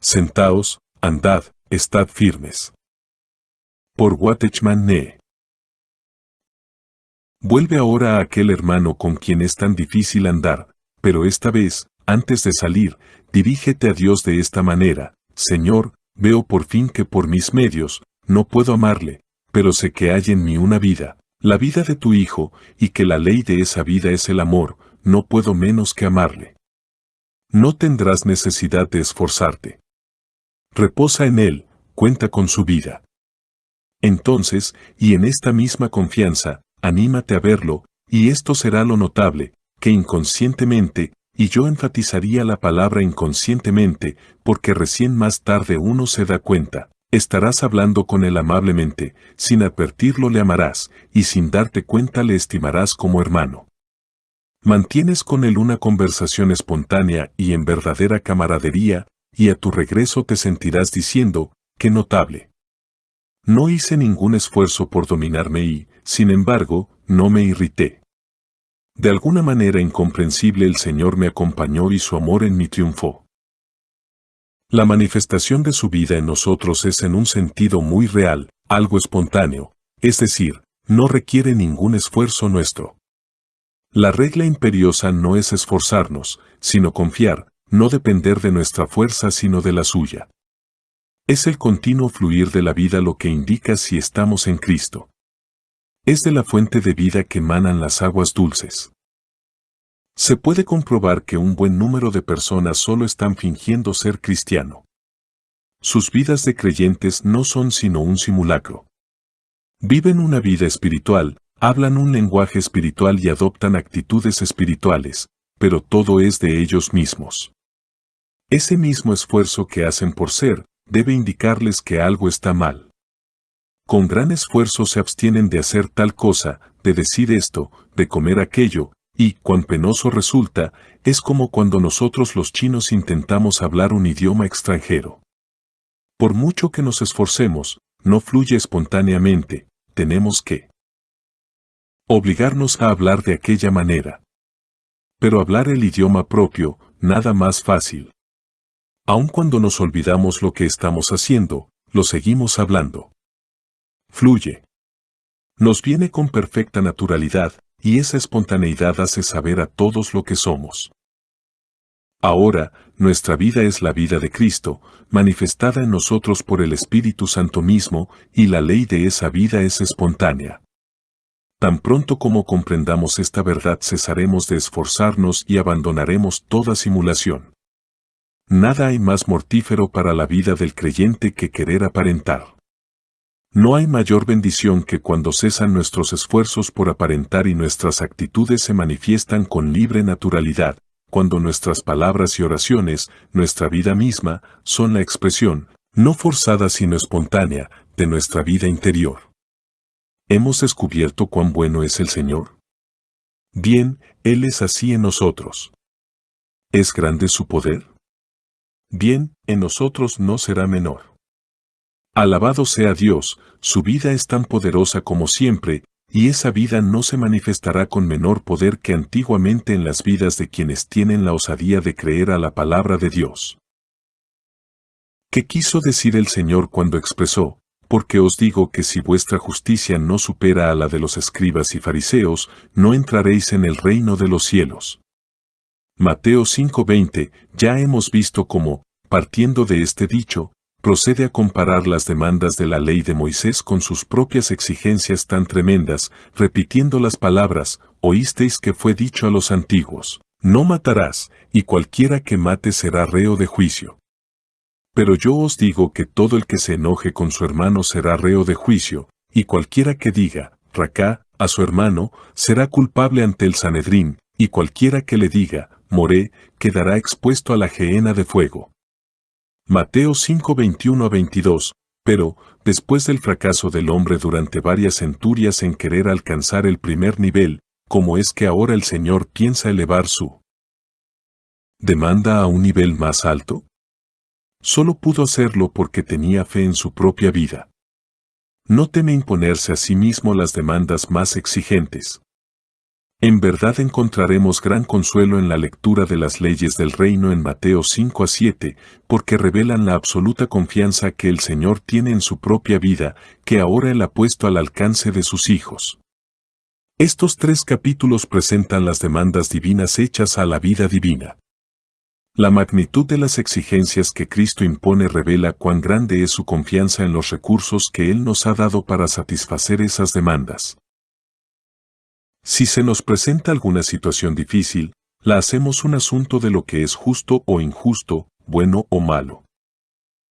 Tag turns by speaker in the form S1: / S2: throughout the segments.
S1: Sentaos, andad, estad firmes. Por Watchman Nee. Vuelve ahora a aquel hermano con quien es tan difícil andar, pero esta vez, antes de salir, dirígete a Dios de esta manera: Señor, veo por fin que por mis medios, no puedo amarle, pero sé que hay en mí una vida, la vida de tu Hijo, y que la ley de esa vida es el amor, no puedo menos que amarle. No tendrás necesidad de esforzarte. Reposa en Él, cuenta con su vida. Entonces, y en esta misma confianza, anímate a verlo, y esto será lo notable, que inconscientemente, y yo enfatizaría la palabra inconscientemente, porque recién más tarde uno se da cuenta, estarás hablando con él amablemente, sin advertirlo le amarás, y sin darte cuenta le estimarás como hermano. Mantienes con él una conversación espontánea y en verdadera camaradería, y a tu regreso te sentirás diciendo: ¡qué notable! No hice ningún esfuerzo por dominarme y, sin embargo, no me irrité. De alguna manera incomprensible el Señor me acompañó y su amor en mí triunfó. La manifestación de su vida en nosotros es en un sentido muy real, algo espontáneo, es decir, no requiere ningún esfuerzo nuestro. La regla imperiosa no es esforzarnos, sino confiar, no depender de nuestra fuerza sino de la suya. Es el continuo fluir de la vida lo que indica si estamos en Cristo. Es de la fuente de vida que emanan las aguas dulces. Se puede comprobar que un buen número de personas solo están fingiendo ser cristiano. Sus vidas de creyentes no son sino un simulacro. Viven una vida espiritual, hablan un lenguaje espiritual y adoptan actitudes espirituales, pero todo es de ellos mismos. Ese mismo esfuerzo que hacen por ser, debe indicarles que algo está mal. Con gran esfuerzo se abstienen de hacer tal cosa, de decir esto, de comer aquello, y, cuán penoso resulta, es como cuando nosotros los chinos intentamos hablar un idioma extranjero. Por mucho que nos esforcemos, no fluye espontáneamente, tenemos que obligarnos a hablar de aquella manera. Pero hablar el idioma propio, nada más fácil. Aun cuando nos olvidamos lo que estamos haciendo, lo seguimos hablando. Fluye. Nos viene con perfecta naturalidad, y esa espontaneidad hace saber a todos lo que somos. Ahora, nuestra vida es la vida de Cristo, manifestada en nosotros por el Espíritu Santo mismo, y la ley de esa vida es espontánea. Tan pronto como comprendamos esta verdad cesaremos de esforzarnos y abandonaremos toda simulación. Nada hay más mortífero para la vida del creyente que querer aparentar. No hay mayor bendición que cuando cesan nuestros esfuerzos por aparentar y nuestras actitudes se manifiestan con libre naturalidad, cuando nuestras palabras y oraciones, nuestra vida misma, son la expresión, no forzada sino espontánea, de nuestra vida interior. ¿Hemos descubierto cuán bueno es el Señor? Bien, Él es así en nosotros. ¿Es grande su poder? Bien, en nosotros no será menor. Alabado sea Dios, su vida es tan poderosa como siempre, y esa vida no se manifestará con menor poder que antiguamente en las vidas de quienes tienen la osadía de creer a la palabra de Dios. ¿Qué quiso decir el Señor cuando expresó: porque os digo que si vuestra justicia no supera a la de los escribas y fariseos, no entraréis en el reino de los cielos? Mateo 5:20, ya hemos visto cómo, partiendo de este dicho, procede a comparar las demandas de la ley de Moisés con sus propias exigencias tan tremendas, repitiendo las palabras: oísteis que fue dicho a los antiguos, no matarás, y cualquiera que mate será reo de juicio. Pero yo os digo que todo el que se enoje con su hermano será reo de juicio, y cualquiera que diga, racá, a su hermano, será culpable ante el Sanedrín, y cualquiera que le diga, moré, quedará expuesto a la gehenna de fuego. Mateo 5:21-22, pero, después del fracaso del hombre durante varias centurias en querer alcanzar el primer nivel, ¿cómo es que ahora el Señor piensa elevar su demanda a un nivel más alto? Solo pudo hacerlo porque tenía fe en su propia vida. No teme imponerse a sí mismo las demandas más exigentes. En verdad encontraremos gran consuelo en la lectura de las leyes del reino en Mateo 5 a 7, porque revelan la absoluta confianza que el Señor tiene en su propia vida, que ahora Él ha puesto al alcance de sus hijos. Estos 3 capítulos presentan las demandas divinas hechas a la vida divina. La magnitud de las exigencias que Cristo impone revela cuán grande es su confianza en los recursos que Él nos ha dado para satisfacer esas demandas. Si se nos presenta alguna situación difícil, la hacemos un asunto de lo que es justo o injusto, bueno o malo.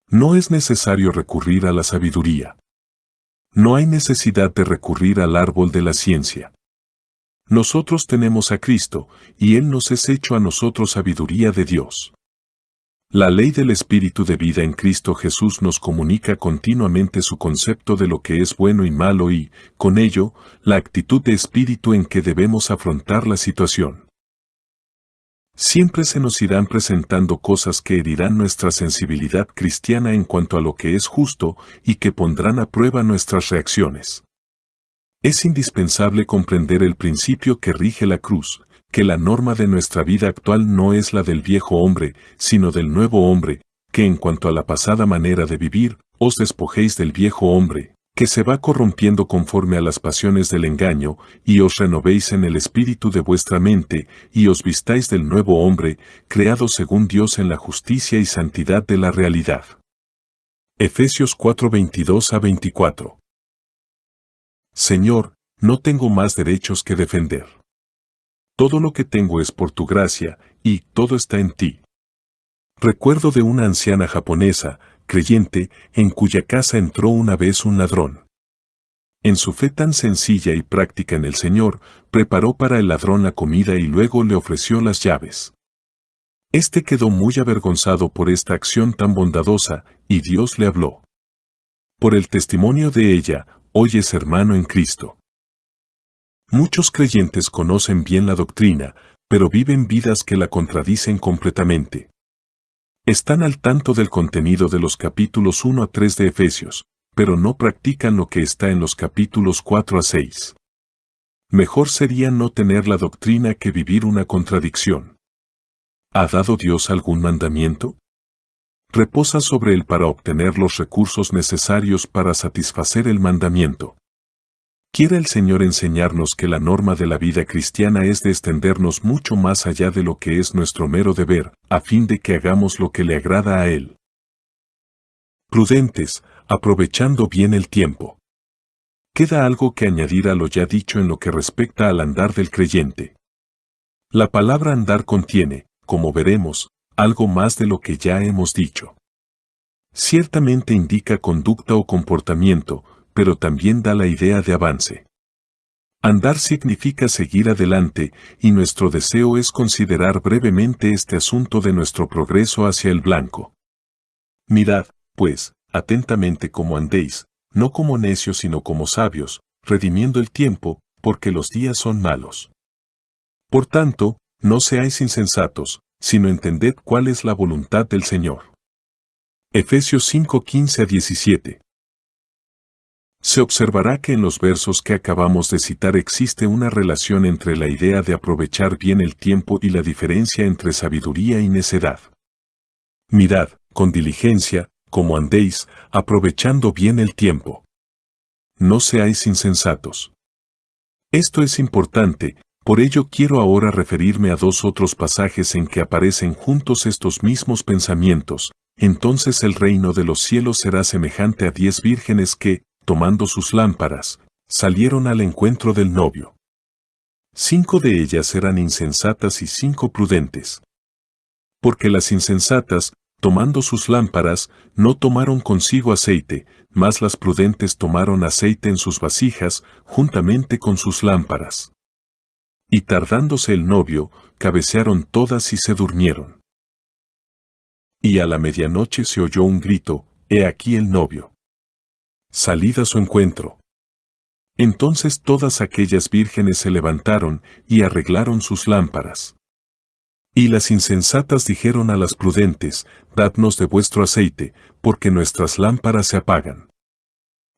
S1: No es necesario recurrir a la sabiduría. No hay necesidad de recurrir al árbol de la ciencia. Nosotros tenemos a Cristo, y Él nos es hecho a nosotros sabiduría de Dios. La ley del Espíritu de vida en Cristo Jesús nos comunica continuamente su concepto de lo que es bueno y malo y, con ello, la actitud de espíritu en que debemos afrontar la situación. Siempre se nos irán presentando cosas que herirán nuestra sensibilidad cristiana en cuanto a lo que es justo y que pondrán a prueba nuestras reacciones. Es indispensable comprender el principio que rige la cruz, que la norma de nuestra vida actual no es la del viejo hombre, sino del nuevo hombre, que en cuanto a la pasada manera de vivir, os despojéis del viejo hombre, que se va corrompiendo conforme a las pasiones del engaño, y os renovéis en el espíritu de vuestra mente, y os vistáis del nuevo hombre, creado según Dios en la justicia y santidad de la realidad. Efesios 4:22 a 24. Señor, no tengo más derechos que defender. Todo lo que tengo es por tu gracia, y todo está en ti. Recuerdo de una anciana japonesa, creyente, en cuya casa entró una vez un ladrón. En su fe tan sencilla y práctica en el Señor, preparó para el ladrón la comida y luego le ofreció las llaves. Este quedó muy avergonzado por esta acción tan bondadosa, y Dios le habló. Por el testimonio de ella, hoy es hermano en Cristo. Muchos creyentes conocen bien la doctrina, pero viven vidas que la contradicen completamente. Están al tanto del contenido de los capítulos 1 a 3 de Efesios, pero no practican lo que está en los capítulos 4 a 6. Mejor sería no tener la doctrina que vivir una contradicción. ¿Ha dado Dios algún mandamiento? Reposa sobre él para obtener los recursos necesarios para satisfacer el mandamiento. Quiere el Señor enseñarnos que la norma de la vida cristiana es de extendernos mucho más allá de lo que es nuestro mero deber, a fin de que hagamos lo que le agrada a Él. Prudentes, aprovechando bien el tiempo. Queda algo que añadir a lo ya dicho en lo que respecta al andar del creyente. La palabra andar contiene, como veremos, algo más de lo que ya hemos dicho. Ciertamente indica conducta o comportamiento, pero también da la idea de avance. Andar significa seguir adelante, y nuestro deseo es considerar brevemente este asunto de nuestro progreso hacia el blanco. Mirad, pues, atentamente cómo andéis, no como necios sino como sabios, redimiendo el tiempo, porque los días son malos. Por tanto, no seáis insensatos, sino entended cuál es la voluntad del Señor. Efesios 5:15 a 17. Se observará que en los versos que acabamos de citar existe una relación entre la idea de aprovechar bien el tiempo y la diferencia entre sabiduría y necedad. Mirad, con diligencia, como andéis, aprovechando bien el tiempo. No seáis insensatos. Esto es importante, por ello quiero ahora referirme a 2 otros pasajes en que aparecen juntos estos mismos pensamientos. Entonces el reino de los cielos será semejante a 10 vírgenes que, tomando sus lámparas, salieron al encuentro del novio. 5 de ellas eran insensatas y 5 prudentes. Porque las insensatas, tomando sus lámparas, no tomaron consigo aceite, mas las prudentes tomaron aceite en sus vasijas, juntamente con sus lámparas. Y tardándose el novio, cabecearon todas y se durmieron. Y a la medianoche se oyó un grito, «He aquí el novio. Salid a su encuentro». Entonces todas aquellas vírgenes se levantaron y arreglaron sus lámparas. Y las insensatas dijeron a las prudentes, «Dadnos de vuestro aceite, porque nuestras lámparas se apagan».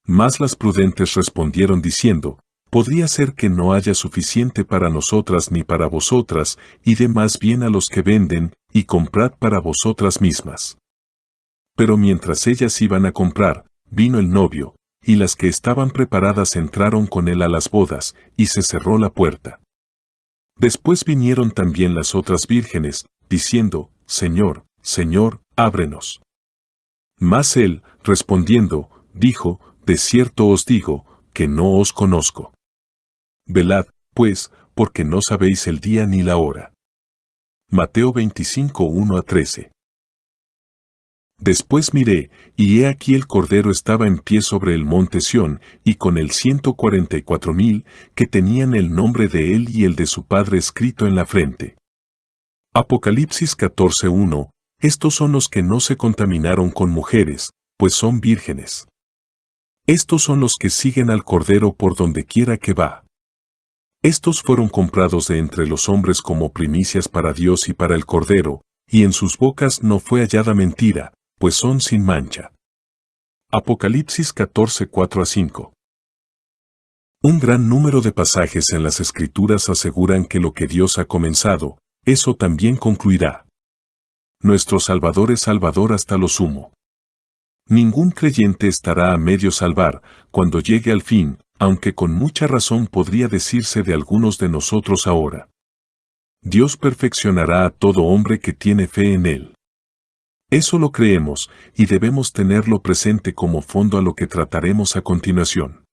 S1: Mas las prudentes respondieron diciendo, Podría ser que no haya suficiente para nosotras ni para vosotras, y dé más bien a los que venden, y comprad para vosotras mismas. Pero mientras ellas iban a comprar, vino el novio, y las que estaban preparadas entraron con él a las bodas, y se cerró la puerta. Después vinieron también las otras vírgenes, diciendo, Señor, Señor, ábrenos. Mas él, respondiendo, dijo, de cierto os digo, que no os conozco. Velad, pues, porque no sabéis el día ni la hora. Mateo 25, 1-13. Después miré, y he aquí el Cordero estaba en pie sobre el monte Sión, y con él 144,000, que tenían el nombre de él y el de su Padre escrito en la frente. Apocalipsis 14:1. Estos son los que no se contaminaron con mujeres, pues son vírgenes. Estos son los que siguen al Cordero por donde quiera que va. Estos fueron comprados de entre los hombres como primicias para Dios y para el Cordero, y en sus bocas no fue hallada mentira, pues son sin mancha. Apocalipsis 14, 4-5. Un gran número de pasajes en las Escrituras aseguran que lo que Dios ha comenzado, eso también concluirá. Nuestro Salvador es Salvador hasta lo sumo. Ningún creyente estará a medio salvar, cuando llegue al fin, aunque con mucha razón podría decirse de algunos de nosotros ahora. Dios perfeccionará a todo hombre que tiene fe en Él. Eso lo creemos, y debemos tenerlo presente como fondo a lo que trataremos a continuación.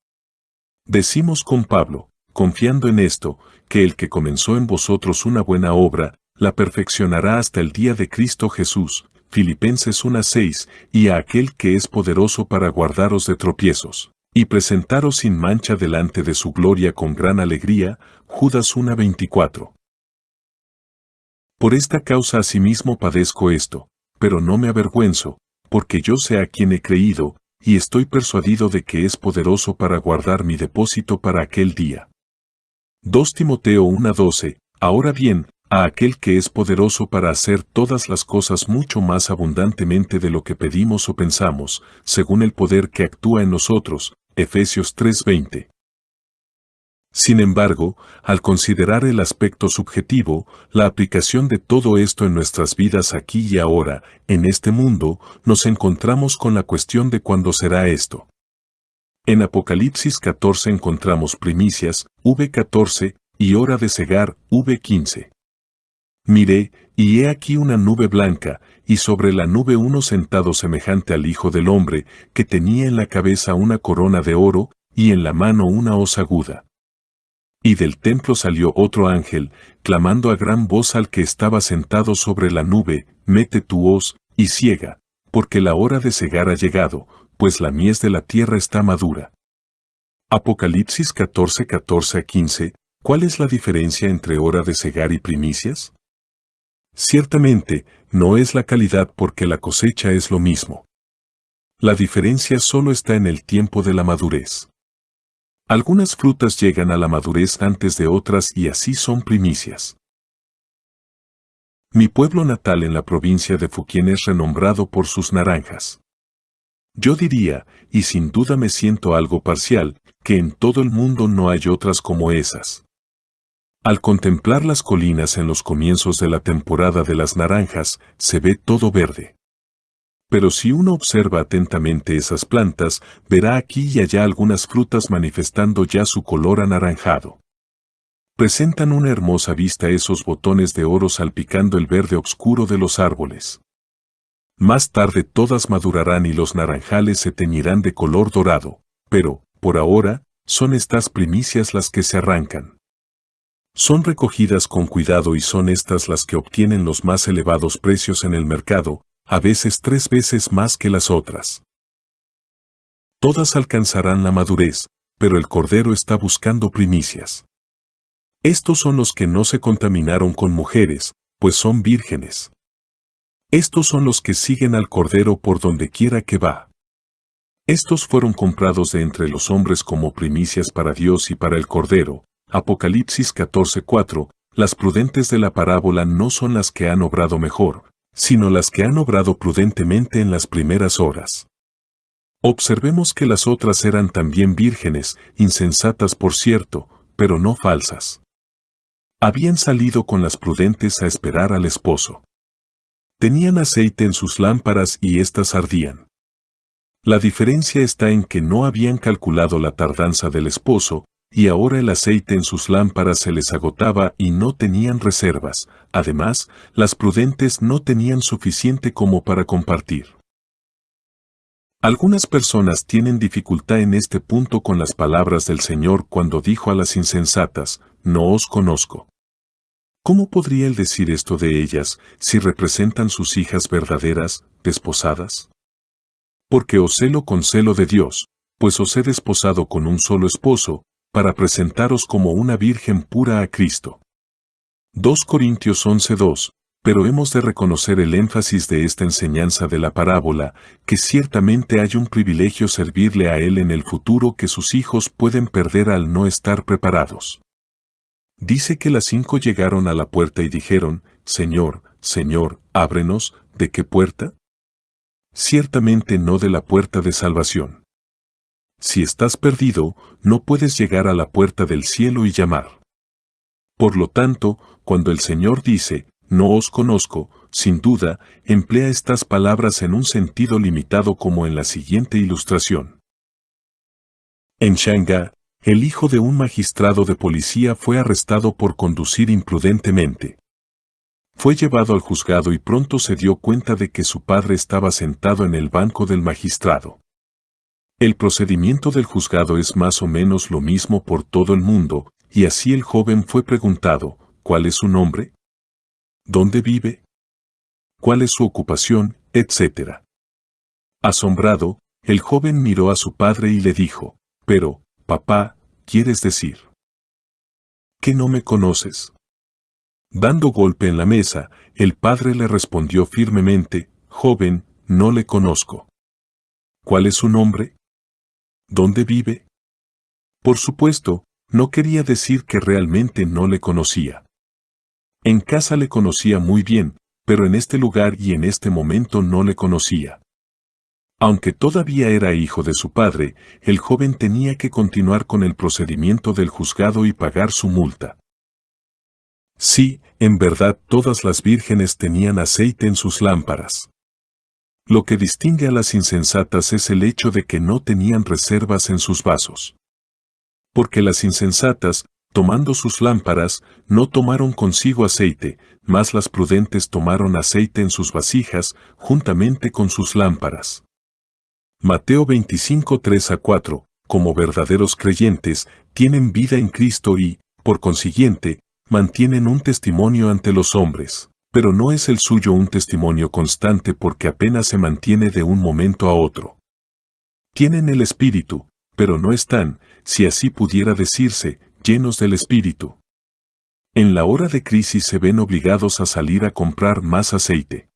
S1: Decimos con Pablo, confiando en esto, que el que comenzó en vosotros una buena obra, la perfeccionará hasta el día de Cristo Jesús, Filipenses 1:6, y a aquel que es poderoso para guardaros de tropiezos, y presentaros sin mancha delante de su gloria con gran alegría, Judas 1:24. Por esta causa asimismo padezco esto, pero no me avergüenzo, porque yo sé a quien he creído, y estoy persuadido de que es poderoso para guardar mi depósito para aquel día. 2 Timoteo 1:12. Ahora bien, a aquel que es poderoso para hacer todas las cosas mucho más abundantemente de lo que pedimos o pensamos, según el poder que actúa en nosotros, Efesios 3:20. Sin embargo, al considerar el aspecto subjetivo, la aplicación de todo esto en nuestras vidas aquí y ahora, en este mundo, nos encontramos con la cuestión de cuándo será esto. En Apocalipsis 14 encontramos primicias, v14, y hora de cegar, v15. Miré, y he aquí una nube blanca, y sobre la nube uno sentado semejante al Hijo del Hombre, que tenía en la cabeza una corona de oro, y en la mano una hoz aguda. Y del templo salió otro ángel, clamando a gran voz al que estaba sentado sobre la nube, mete tu hoz, y ciega, porque la hora de cegar ha llegado, pues la mies de la tierra está madura. Apocalipsis 14, 14-15, ¿cuál es la diferencia entre hora de cegar y primicias? Ciertamente, no es la calidad porque la cosecha es lo mismo. La diferencia solo está en el tiempo de la madurez. Algunas frutas llegan a la madurez antes de otras y así son primicias. Mi pueblo natal en la provincia de Fujian es renombrado por sus naranjas. Yo diría, y sin duda me siento algo parcial, que en todo el mundo no hay otras como esas. Al contemplar las colinas en los comienzos de la temporada de las naranjas, se ve todo verde. Pero si uno observa atentamente esas plantas, verá aquí y allá algunas frutas manifestando ya su color anaranjado. Presentan una hermosa vista esos botones de oro salpicando el verde oscuro de los árboles. Más tarde todas madurarán y los naranjales se teñirán de color dorado, pero, por ahora, son estas primicias las que se arrancan. Son recogidas con cuidado y son estas las que obtienen los más elevados precios en el mercado, a veces 3 veces más que las otras. Todas alcanzarán la madurez, pero el Cordero está buscando primicias. Estos son los que no se contaminaron con mujeres, pues son vírgenes. Estos son los que siguen al Cordero por donde quiera que va. Estos fueron comprados de entre los hombres como primicias para Dios y para el Cordero. Apocalipsis 14:4. Las prudentes de la parábola no son las que han obrado mejor, sino las que han obrado prudentemente en las primeras horas. Observemos que las otras eran también vírgenes, insensatas por cierto, pero no falsas. Habían salido con las prudentes a esperar al esposo. Tenían aceite en sus lámparas y éstas ardían. La diferencia está en que no habían calculado la tardanza del esposo, y ahora el aceite en sus lámparas se les agotaba y no tenían reservas. Además, las prudentes no tenían suficiente como para compartir. Algunas personas tienen dificultad en este punto con las palabras del Señor cuando dijo a las insensatas, no os conozco. ¿Cómo podría él decir esto de ellas si representan sus hijas verdaderas, desposadas? Porque os celo con celo de Dios, pues os he desposado con un solo esposo, para presentaros como una virgen pura a Cristo. 2 Corintios 11:2. Pero hemos de reconocer el énfasis de esta enseñanza de la parábola, que ciertamente hay un privilegio servirle a Él en el futuro que sus hijos pueden perder al no estar preparados. Dice que las 5 llegaron a la puerta y dijeron, Señor, Señor, ábrenos, ¿de qué puerta? Ciertamente no de la puerta de salvación. Si estás perdido, no puedes llegar a la puerta del cielo y llamar. Por lo tanto, cuando el Señor dice, no os conozco, sin duda, emplea estas palabras en un sentido limitado como en la siguiente ilustración. En Shanghái, el hijo de un magistrado de policía fue arrestado por conducir imprudentemente. Fue llevado al juzgado y pronto se dio cuenta de que su padre estaba sentado en el banco del magistrado. El procedimiento del juzgado es más o menos lo mismo por todo el mundo, y así el joven fue preguntado, ¿cuál es su nombre? ¿Dónde vive? ¿Cuál es su ocupación? Etcétera. Asombrado, el joven miró a su padre y le dijo, pero, papá, ¿quieres decir que no me conoces? Dando golpe en la mesa, el padre le respondió firmemente, joven, no le conozco. ¿Cuál es su nombre? ¿Dónde vive? Por supuesto, no quería decir que realmente no le conocía. En casa le conocía muy bien, pero en este lugar y en este momento no le conocía. Aunque todavía era hijo de su padre, el joven tenía que continuar con el procedimiento del juzgado y pagar su multa. Sí, en verdad todas las vírgenes tenían aceite en sus lámparas. Lo que distingue a las insensatas es el hecho de que no tenían reservas en sus vasos. Porque las insensatas, tomando sus lámparas, no tomaron consigo aceite, mas las prudentes tomaron aceite en sus vasijas, juntamente con sus lámparas. Mateo 25:3-4, como verdaderos creyentes, tienen vida en Cristo y, por consiguiente, mantienen un testimonio ante los hombres, pero no es el suyo un testimonio constante porque apenas se mantiene de un momento a otro. Tienen el Espíritu, pero no están, si así pudiera decirse, llenos del Espíritu. En la hora de crisis se ven obligados a salir a comprar más aceite.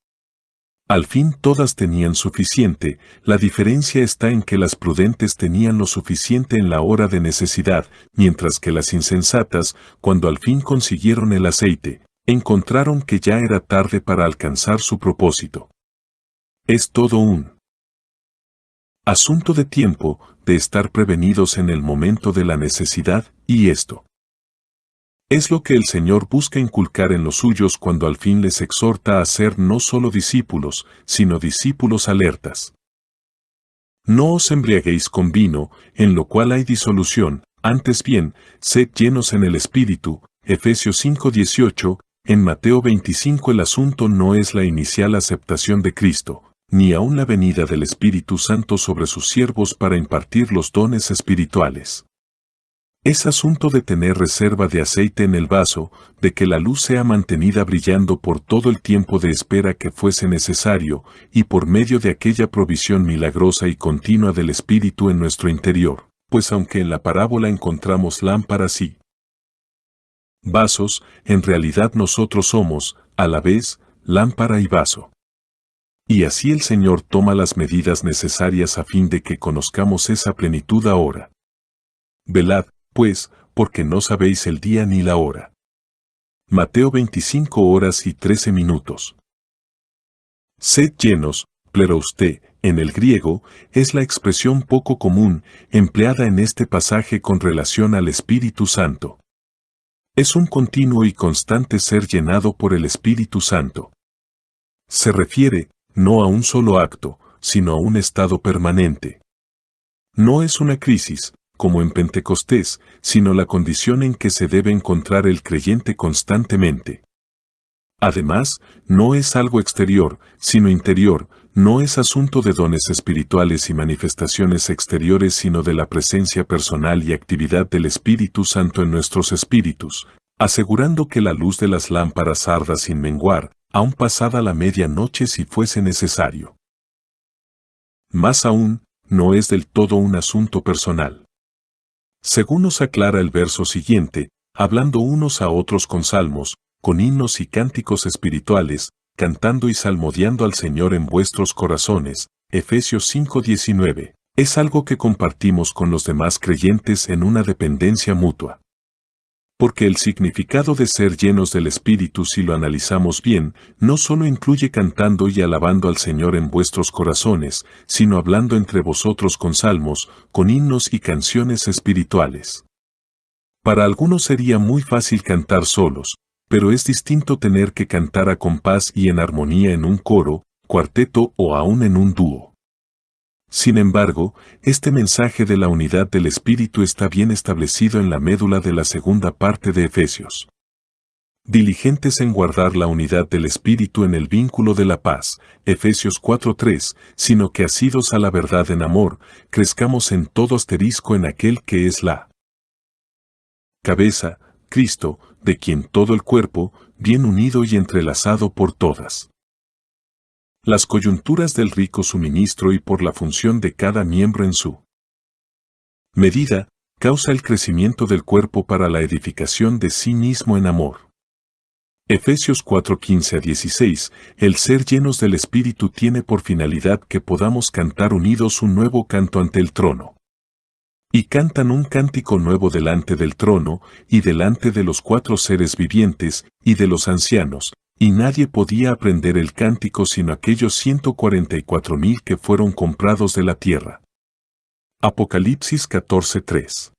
S1: Al fin todas tenían suficiente, la diferencia está en que las prudentes tenían lo suficiente en la hora de necesidad, mientras que las insensatas, cuando al fin consiguieron el aceite, encontraron que ya era tarde para alcanzar su propósito. Es todo un asunto de tiempo, de estar prevenidos en el momento de la necesidad, y esto es lo que el Señor busca inculcar en los suyos cuando al fin les exhorta a ser no solo discípulos, sino discípulos alertas. No os embriaguéis con vino, en lo cual hay disolución, antes bien, sed llenos en el Espíritu, Efesios 5:18, en Mateo 25 el asunto no es la inicial aceptación de Cristo, ni aun la venida del Espíritu Santo sobre sus siervos para impartir los dones espirituales. Es asunto de tener reserva de aceite en el vaso, de que la luz sea mantenida brillando por todo el tiempo de espera que fuese necesario, y por medio de aquella provisión milagrosa y continua del Espíritu en nuestro interior, pues aunque en la parábola encontramos lámparas y vasos, en realidad nosotros somos, a la vez, lámpara y vaso. Y así el Señor toma las medidas necesarias a fin de que conozcamos esa plenitud ahora. Velad, pues, porque no sabéis el día ni la hora. Mateo 25:13. Sed llenos, plerousté, en el griego, es la expresión poco común empleada en este pasaje con relación al Espíritu Santo. Es un continuo y constante ser llenado por el Espíritu Santo. Se refiere, no a un solo acto, sino a un estado permanente. No es una crisis, como en Pentecostés, sino la condición en que se debe encontrar el creyente constantemente. Además, no es algo exterior, sino interior, no es asunto de dones espirituales y manifestaciones exteriores, sino de la presencia personal y actividad del Espíritu Santo en nuestros espíritus, asegurando que la luz de las lámparas arda sin menguar, aun pasada la medianoche si fuese necesario. Más aún, no es del todo un asunto personal. Según nos aclara el verso siguiente, hablando unos a otros con salmos, con himnos y cánticos espirituales, cantando y salmodiando al Señor en vuestros corazones, Efesios 5:19, es algo que compartimos con los demás creyentes en una dependencia mutua. Porque el significado de ser llenos del Espíritu, si lo analizamos bien, no solo incluye cantando y alabando al Señor en vuestros corazones, sino hablando entre vosotros con salmos, con himnos y canciones espirituales. Para algunos sería muy fácil cantar solos, pero es distinto tener que cantar a compás y en armonía en un coro, cuarteto o aún en un dúo. Sin embargo, este mensaje de la unidad del Espíritu está bien establecido en la médula de la segunda parte de Efesios. Diligentes en guardar la unidad del Espíritu en el vínculo de la paz, Efesios 4:3, sino que asidos a la verdad en amor, crezcamos en todo asterisco en aquel que es la cabeza, Cristo, de quien todo el cuerpo, bien unido y entrelazado por todas las coyunturas del rico suministro y por la función de cada miembro en su medida, causa el crecimiento del cuerpo para la edificación de sí mismo en amor. Efesios 4:15-16, el ser llenos del Espíritu tiene por finalidad que podamos cantar unidos un nuevo canto ante el trono. Y cantan un cántico nuevo delante del trono, y delante de los 4 seres vivientes, y de los ancianos, y nadie podía aprender el cántico sino aquellos 144,000 que fueron comprados de la tierra. Apocalipsis 14:3.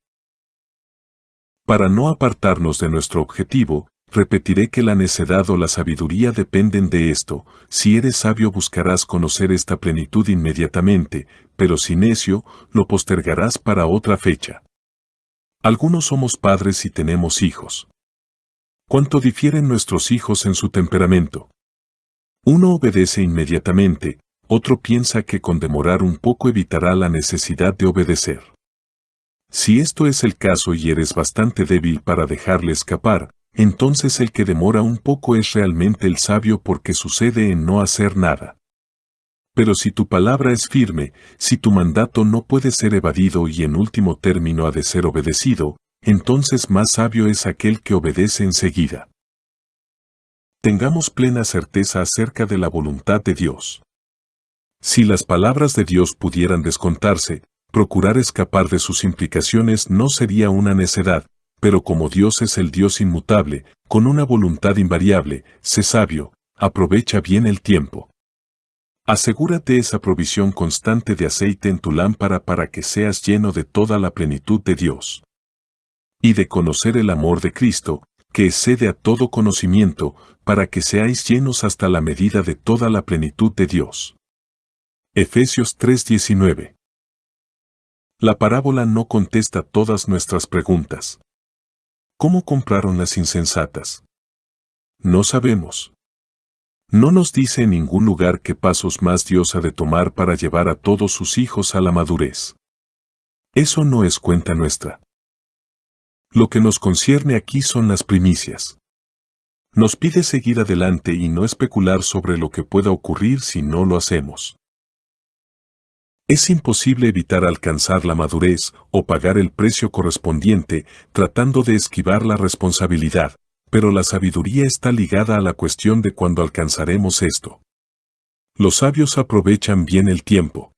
S1: Para no apartarnos de nuestro objetivo, repetiré que la necedad o la sabiduría dependen de esto. Si eres sabio buscarás conocer esta plenitud inmediatamente, pero si necio, lo postergarás para otra fecha. Algunos somos padres y tenemos hijos. ¿Cuánto difieren nuestros hijos en su temperamento? Uno obedece inmediatamente, otro piensa que con demorar un poco evitará la necesidad de obedecer. Si esto es el caso y eres bastante débil para dejarle escapar, entonces el que demora un poco es realmente el sabio porque sucede en no hacer nada. Pero si tu palabra es firme, si tu mandato no puede ser evadido y en último término ha de ser obedecido, entonces más sabio es aquel que obedece enseguida. Tengamos plena certeza acerca de la voluntad de Dios. Si las palabras de Dios pudieran descontarse, procurar escapar de sus implicaciones no sería una necedad, pero como Dios es el Dios inmutable, con una voluntad invariable, sé sabio, aprovecha bien el tiempo. Asegúrate esa provisión constante de aceite en tu lámpara para que seas lleno de toda la plenitud de Dios. Y de conocer el amor de Cristo, que excede a todo conocimiento, para que seáis llenos hasta la medida de toda la plenitud de Dios. Efesios 3:19. La parábola no contesta todas nuestras preguntas. ¿Cómo compraron las insensatas? No sabemos. No nos dice en ningún lugar qué pasos más Dios ha de tomar para llevar a todos sus hijos a la madurez. Eso no es cuenta nuestra. Lo que nos concierne aquí son las primicias. Nos pide seguir adelante y no especular sobre lo que pueda ocurrir si no lo hacemos. Es imposible evitar alcanzar la madurez o pagar el precio correspondiente tratando de esquivar la responsabilidad, pero la sabiduría está ligada a la cuestión de cuándo alcanzaremos esto. Los sabios aprovechan bien el tiempo.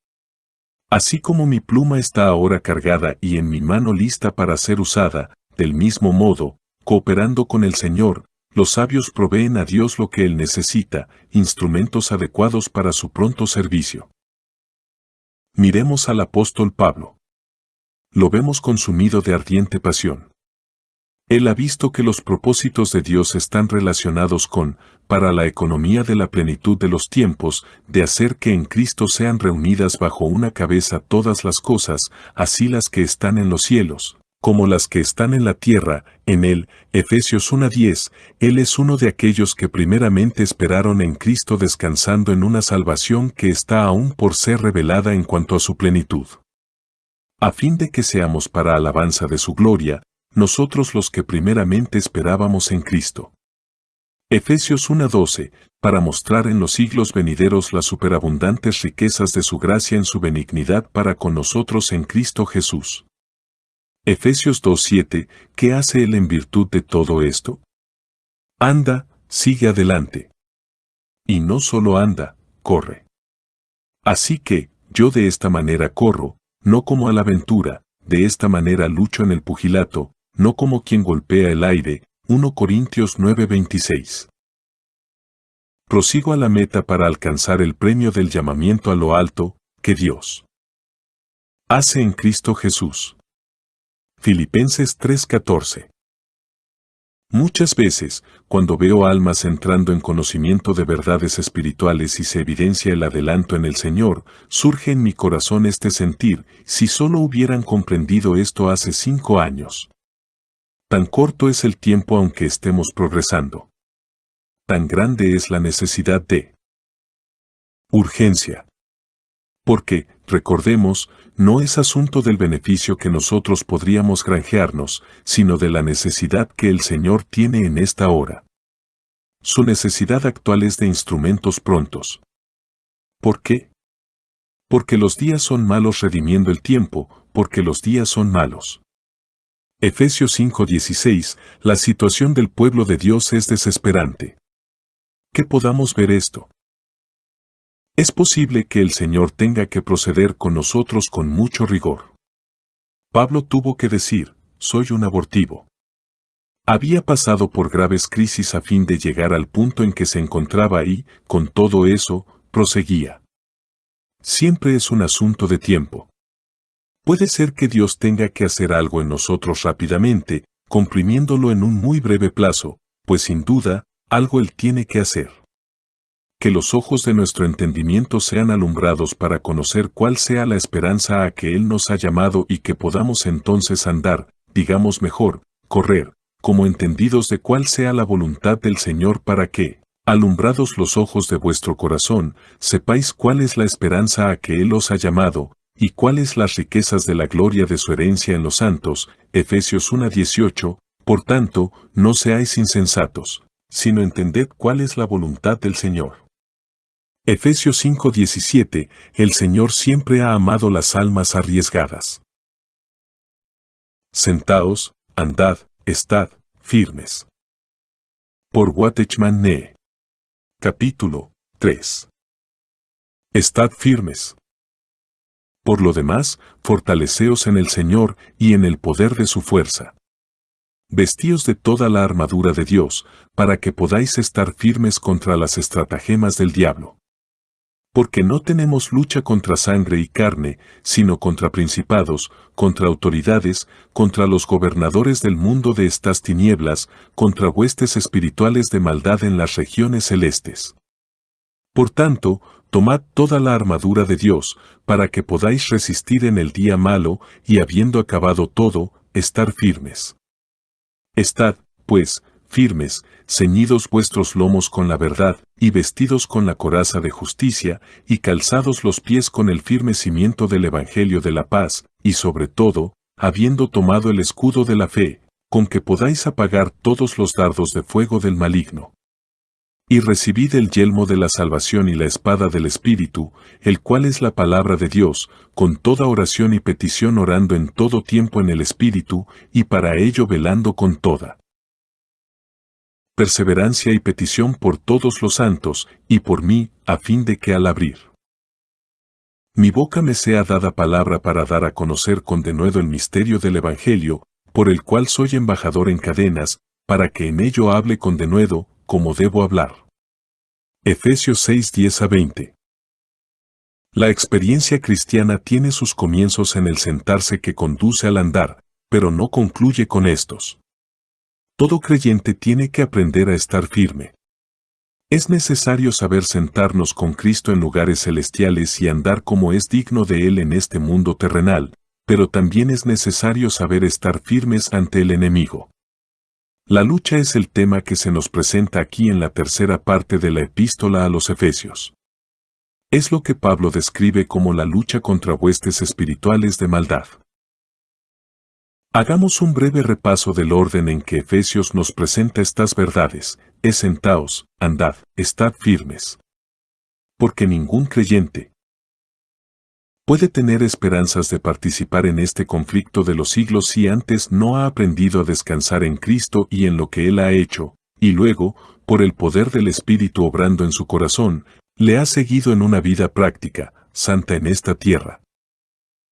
S1: Así como mi pluma está ahora cargada y en mi mano lista para ser usada, del mismo modo, cooperando con el Señor, los sabios proveen a Dios lo que Él necesita, instrumentos adecuados para su pronto servicio. Miremos al apóstol Pablo. Lo vemos consumido de ardiente pasión. Él ha visto que los propósitos de Dios están relacionados con, para la economía de la plenitud de los tiempos, de hacer que en Cristo sean reunidas bajo una cabeza todas las cosas, así las que están en los cielos, como las que están en la tierra, en él, Efesios 1:10, él es uno de aquellos que primeramente esperaron en Cristo descansando en una salvación que está aún por ser revelada en cuanto a su plenitud. A fin de que seamos para alabanza de su gloria, nosotros los que primeramente esperábamos en Cristo. Efesios 1:12, para mostrar en los siglos venideros las superabundantes riquezas de su gracia en su benignidad para con nosotros en Cristo Jesús. Efesios 2:7, ¿qué hace él en virtud de todo esto? Anda, sigue adelante. Y no solo anda, corre. Así que, yo de esta manera corro, no como a la aventura, de esta manera lucho en el pugilato, no como quien golpea el aire. 1 Corintios 9:26. Prosigo a la meta para alcanzar el premio del llamamiento a lo alto, que Dios hace en Cristo Jesús. Filipenses 3:14. Muchas veces, cuando veo almas entrando en conocimiento de verdades espirituales y se evidencia el adelanto en el Señor, surge en mi corazón este sentir, si solo hubieran comprendido esto hace 5 años. Tan corto es el tiempo aunque estemos progresando. Tan grande es la necesidad de urgencia. Porque, recordemos, no es asunto del beneficio que nosotros podríamos granjearnos, sino de la necesidad que el Señor tiene en esta hora. Su necesidad actual es de instrumentos prontos. ¿Por qué? Porque los días son malos redimiendo el tiempo, porque los días son malos. Efesios 5:16, la situación del pueblo de Dios es desesperante. ¿Qué podamos ver esto? Es posible que el Señor tenga que proceder con nosotros con mucho rigor. Pablo tuvo que decir, soy un abortivo. Había pasado por graves crisis a fin de llegar al punto en que se encontraba y, con todo eso, proseguía. Siempre es un asunto de tiempo. Puede ser que Dios tenga que hacer algo en nosotros rápidamente, comprimiéndolo en un muy breve plazo, pues sin duda, algo Él tiene que hacer. Que los ojos de nuestro entendimiento sean alumbrados para conocer cuál sea la esperanza a que Él nos ha llamado y que podamos entonces andar, digamos mejor, correr, como entendidos de cuál sea la voluntad del Señor para que, alumbrados los ojos de vuestro corazón, sepáis cuál es la esperanza a que Él os ha llamado, y cuáles las riquezas de la gloria de su herencia en los santos. Efesios 1:18, por tanto, no seáis insensatos, sino entended cuál es la voluntad del Señor. Efesios 5:17, el Señor siempre ha amado las almas arriesgadas. Sentaos, andad, estad, firmes. Por Watchman Nee. Capítulo 3. Estad firmes. Por lo demás, fortaleceos en el Señor y en el poder de su fuerza. Vestíos de toda la armadura de Dios, para que podáis estar firmes contra las estratagemas del diablo. Porque no tenemos lucha contra sangre y carne, sino contra principados, contra autoridades, contra los gobernadores del mundo de estas tinieblas, contra huestes espirituales de maldad en las regiones celestes. Por tanto, tomad toda la armadura de Dios, para que podáis resistir en el día malo, y habiendo acabado todo, estar firmes. Estad, pues, firmes, ceñidos vuestros lomos con la verdad, y vestidos con la coraza de justicia, y calzados los pies con el firme cimiento del Evangelio de la paz, y sobre todo, habiendo tomado el escudo de la fe, con que podáis apagar todos los dardos de fuego del maligno. Y recibid el yelmo de la salvación y la espada del Espíritu, el cual es la palabra de Dios, con toda oración y petición orando en todo tiempo en el Espíritu, y para ello velando con toda perseverancia y petición por todos los santos, y por mí, a fin de que al abrir mi boca me sea dada palabra para dar a conocer con denuedo el misterio del Evangelio, por el cual soy embajador en cadenas, para que en ello hable con denuedo, como debo hablar. Efesios 6:10-20. La experiencia cristiana tiene sus comienzos en el sentarse que conduce al andar, pero no concluye con estos. Todo creyente tiene que aprender a estar firme. Es necesario saber sentarnos con Cristo en lugares celestiales y andar como es digno de Él en este mundo terrenal, pero también es necesario saber estar firmes ante el enemigo. La lucha es el tema que se nos presenta aquí en la tercera parte de la epístola a los Efesios. Es lo que Pablo describe como la lucha contra huestes espirituales de maldad. Hagamos un breve repaso del orden en que Efesios nos presenta estas verdades: sentaos, andad, estad firmes. Porque ningún creyente puede tener esperanzas de participar en este conflicto de los siglos si antes no ha aprendido a descansar en Cristo y en lo que Él ha hecho, y luego, por el poder del Espíritu obrando en su corazón, le ha seguido en una vida práctica, santa en esta tierra.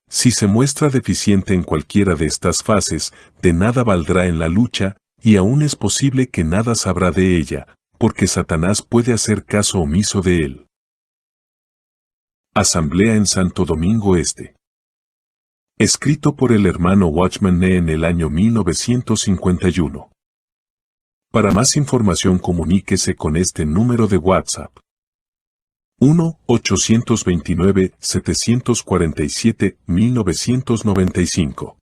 S1: Si se muestra deficiente en cualquiera de estas fases, de nada valdrá en la lucha, y aún es posible que nada sabrá de ella, porque Satanás puede hacer caso omiso de él. Asamblea en Santo Domingo Este. Escrito por el hermano Watchman Nee en el año 1951. Para más información comuníquese con este número de WhatsApp: 1-829-747-1995.